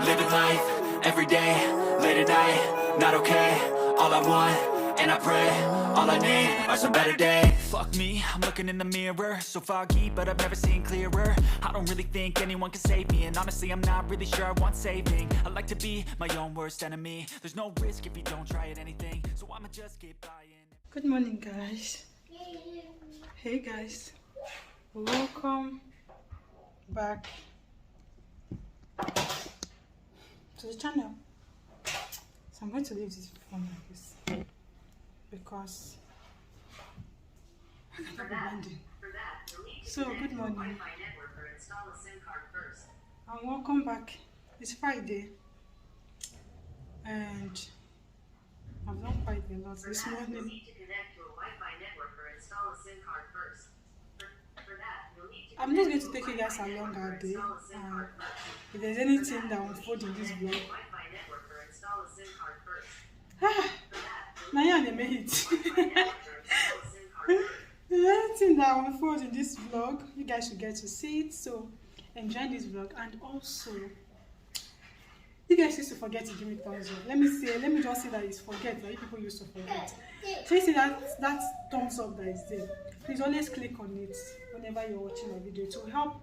living life, every day, late at night, not okay. All I want, and I pray, all I need are some better days. Fuck me, I'm looking in the mirror, so foggy, but I've never seen clearer. I don't really think anyone can save me, and honestly I'm not really sure I want saving. I like to be my own worst enemy. There's no risk if you don't try at anything, so I'ma just keep buying. Good morning, guys. Hey guys, welcome back to the channel. So I'm going to leave this phone like this because I'm not landing. So good morning and welcome back. It's Friday and I've done quite a lot this morning. I'm just going to take you guys along our day. If there's anything that will unfold in this vlog, now I made it. Anything that will unfold in this vlog, you guys should get to see it. So enjoy this vlog, and also you guys used to forget to give me thumbs up. Let me just say that it's forget that you people used to forget. So you see that thumbs up that is there, please always click on it whenever you're watching a video to help.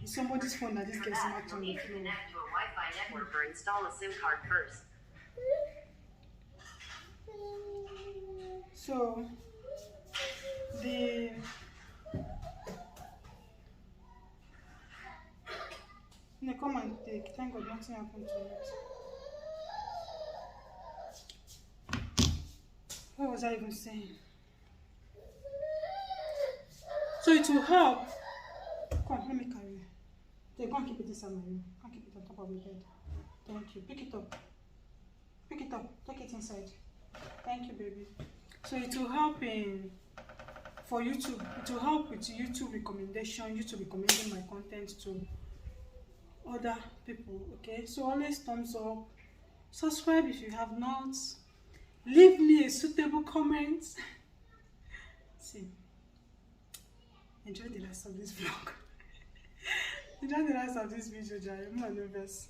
It's somebody's phone that this gets smacked on the floor. Connect to a Wi-Fi network or install a SIM card first. So come and take. Thank God nothing happened to it. What was I even saying? So it will help. Come on, let me carry it. They go and keep it inside my room. Can't keep it on top of the bed. Thank you. Pick it up. Pick it up. Take it inside. Thank you, baby. So it will help for YouTube. It will help with YouTube recommendation. YouTube recommending my content to other people. Okay. So always thumbs up. Subscribe if you have not. Leave me a suitable comment. See. Enjoy the rest of this vlog. Enjoy the rest of this video, Jai. I'm not nervous.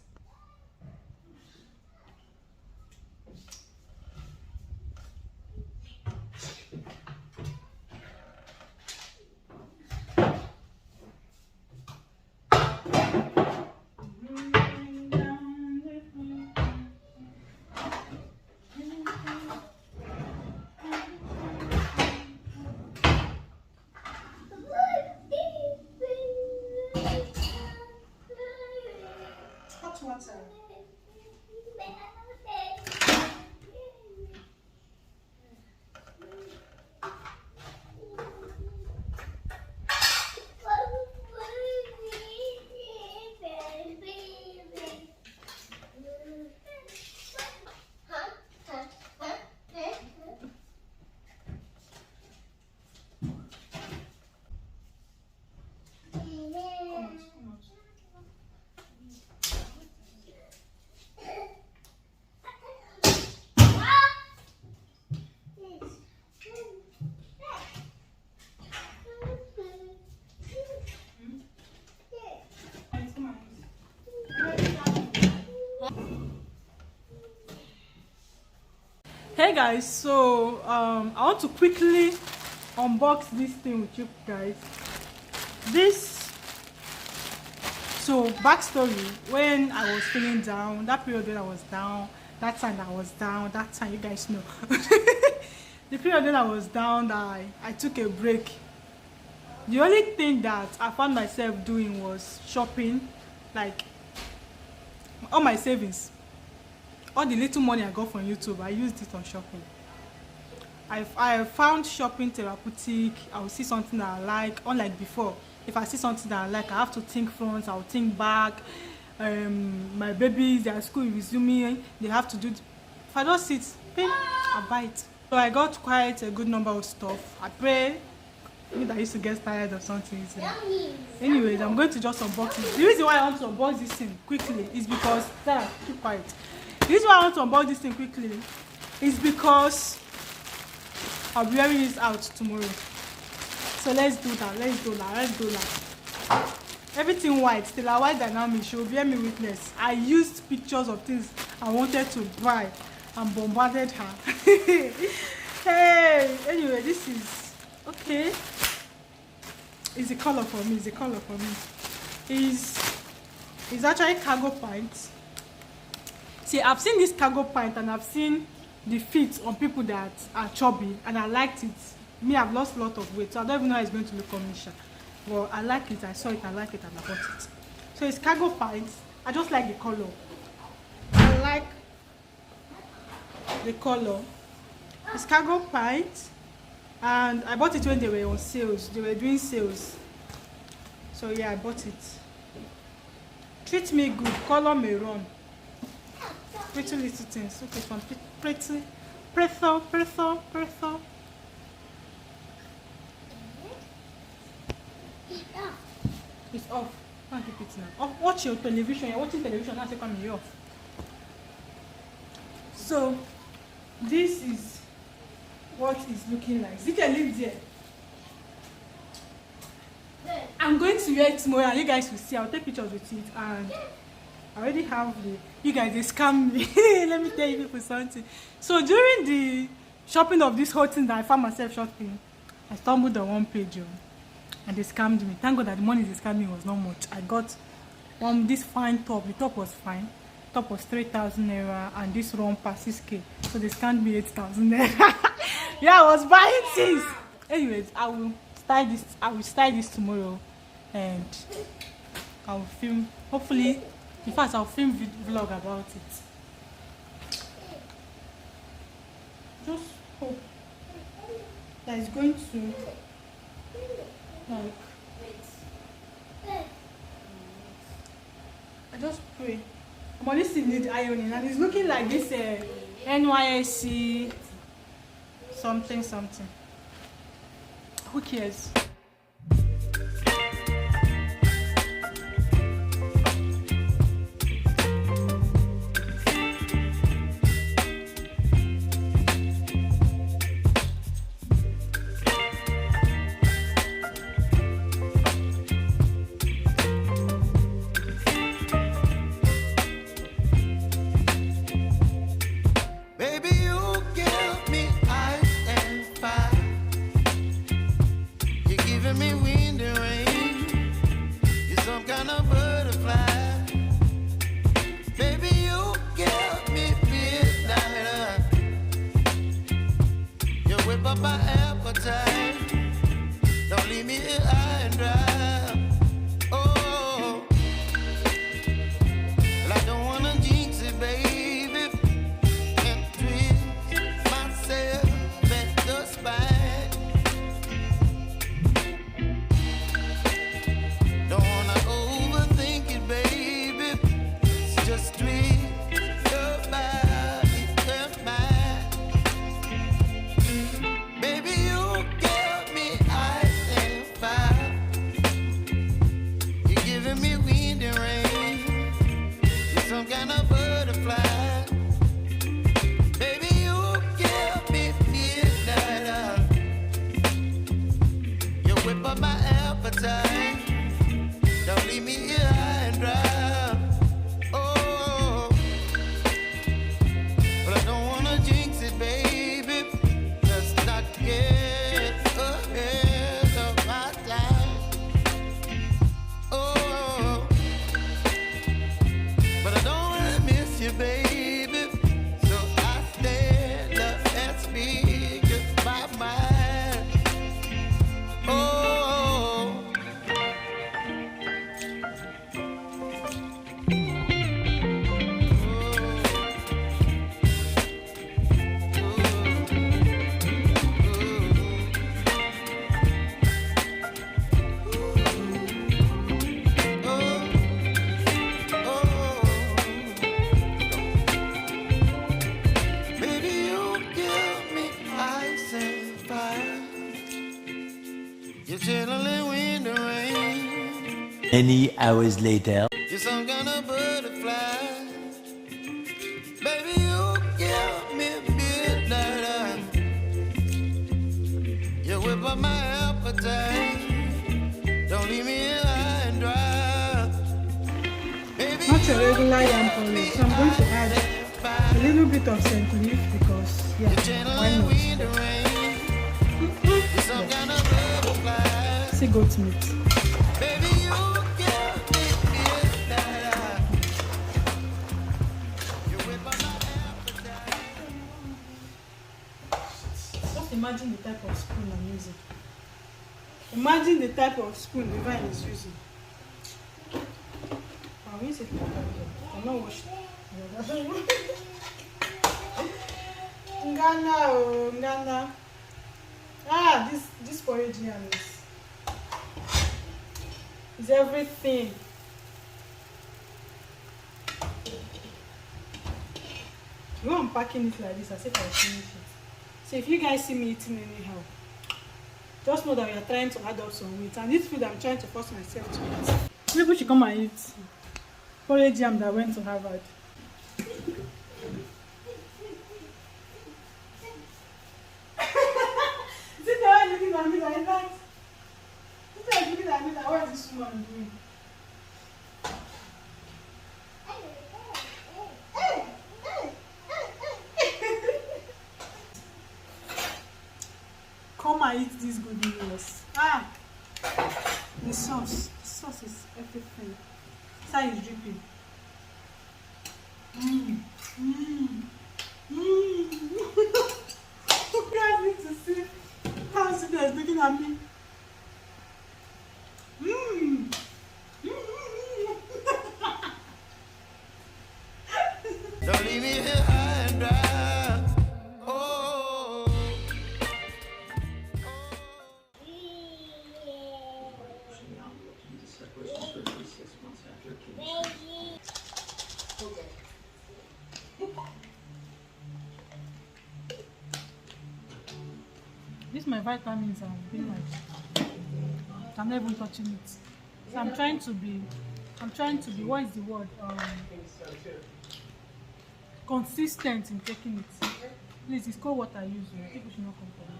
Hey guys, so I want to quickly unbox this thing with you guys. So backstory, when I was feeling down, that period when I was down, that time I was down, that time you guys know. The period when I was down, that I took a break. The only thing that I found myself doing was shopping, like all my savings. All the little money I got from YouTube, I used it on shopping. I found shopping therapeutic. I will see something that I like, unlike before. If I see something that I like, I have to think front, I will think back. My babies, their school resuming, they have to do. If I don't sit, I buy it. So I got quite a good number of stuff. I pray. Maybe I used to get tired of something. Anyways, I'm going to just unbox it. The reason why I want to unbox this thing quickly is because Sarah, keep quiet. The reason why I want to unbox this thing quickly is because I'll be wearing this out tomorrow. So let's do that. Let's do that. Everything white. Till I white dynamic. She will bear me witness. I used pictures of things I wanted to buy and bombarded her. Hey, anyway, this is okay. It's a color for me. It's actually cargo pants. See, I've seen this cargo pant and I've seen the fit on people that are chubby, and I liked it. Me, I've lost a lot of weight, so I don't even know how it's going to look on me. But I like it. I saw it. I like it, and I bought it. So it's cargo pants. I just like the color. I like the color. It's cargo pants, and I bought it when they were on sales. They were doing sales. So yeah, I bought it. Treat me good. Color maroon. Pretty little things. Okay, from pretty. It's off. Can't keep it now. Oh, watch your television. You're watching television. Now take me off. So this is what it's looking like. You can leave there. I'm going to wear it tomorrow, and you guys will see. I'll take pictures with it, and I already have the. You guys, they scam me. Let me tell you people something. So during the shopping of this whole thing that I found myself shopping, I stumbled on one page, and they scammed me. Thank God that the money they scammed me was not much. I got this fine top. The top was fine. The top was 3,000 naira, and this romper 6K. So they scammed me 8,000 naira. Yeah, I was buying things. Anyways, I will style this tomorrow, and I will film. Hopefully, in fact, I'll film vlog about it. Just hope that it's going to like. I just pray. But this thing needs ironing, and it's looking like this NYSC something. Who cares? Many hours later. You're some kind of butterfly. Baby, you give me midnight. You whip up my appetite. eat your regular yam porridge. So I'm going to add a little bit of St. Leaf because, yeah, why not? See goat meat. Just imagine the type of spoon I'm using. Imagine the type of spoon the vine is using. I'm using it. I'm not washing. Ngana, oh, Ngana. Ah, this porridge yam is everything. You know I'm packing it like this as if I finish it. So if you guys see me eating anyhow, just know that we are trying to add up some weight, and this food I'm trying to force myself to eat. People should come and eat porridge yam that went to Harvard. Sit there looking at me like that. Sit there looking at me like, what is this woman doing? Come and eat these good meals. Ah, the sauce is everything. Side is dripping. You guys need to see how Sita is looking at me. Don't leave me here high and dry. Oh. This my vitamins are being like, I'm not even touching it. So I'm trying to be, what is the word? Consistent in taking it. Please, it's cold water use. People should not come for me.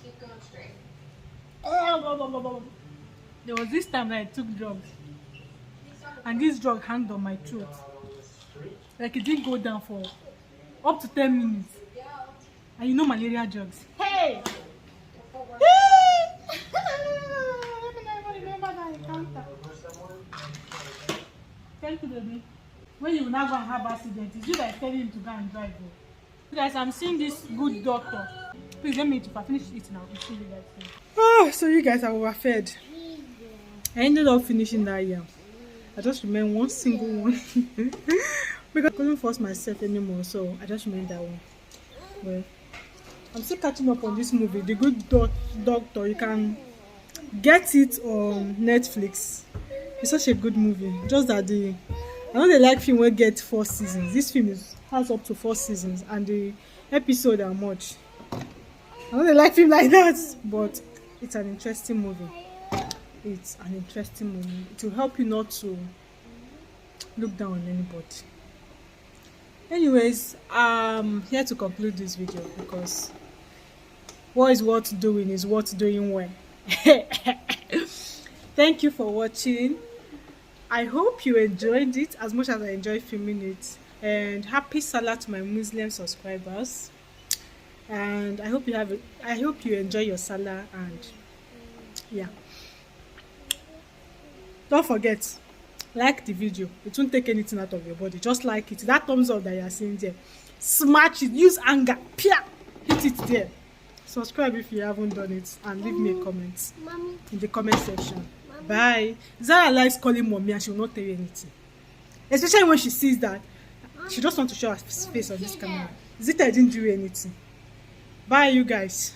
Keep going straight. There was this time that I took drugs, and this drug hung on my throat. Like it didn't go down for up to 10 minutes. And you know malaria drugs. Hey! Thank you, baby. When you will not go and have accident, it's you that is telling him to go and drive. Guys, I'm seeing this good doctor. Please let me eat. If I finish eating, I'll see you guys soon. Oh, so you guys are overfed. I ended up finishing that yam. I just remained one single one because I couldn't force myself anymore, so I just remained that one. Well, I'm still catching up on this movie, The Good Doctor. You can get it on Netflix. It's such a good movie. Just that I know they like film will get 4 seasons. This film has up to 4 seasons, and the episodes are much. I know they like film like that, but it's an interesting movie. It's an interesting movie. It will help you not to look down on anybody. Anyways, I'm here to conclude this video because what is worth doing is worth doing well. Thank you for watching. I hope you enjoyed it as much as I enjoyed filming it. And happy Salah to my Muslim subscribers. And I hope you enjoy your Salah, and yeah. Don't forget, like the video. It won't take anything out of your body. Just like it. That thumbs up that you are seeing there, smash it. Use anger. Pia! Hit it there. Subscribe if you haven't done it, and leave me a comment in the comment section. Bye. Zara likes calling mommy and she will not tell you anything. Especially when she sees that she just wants to show her face on this camera. Zita didn't do anything. Bye, you guys.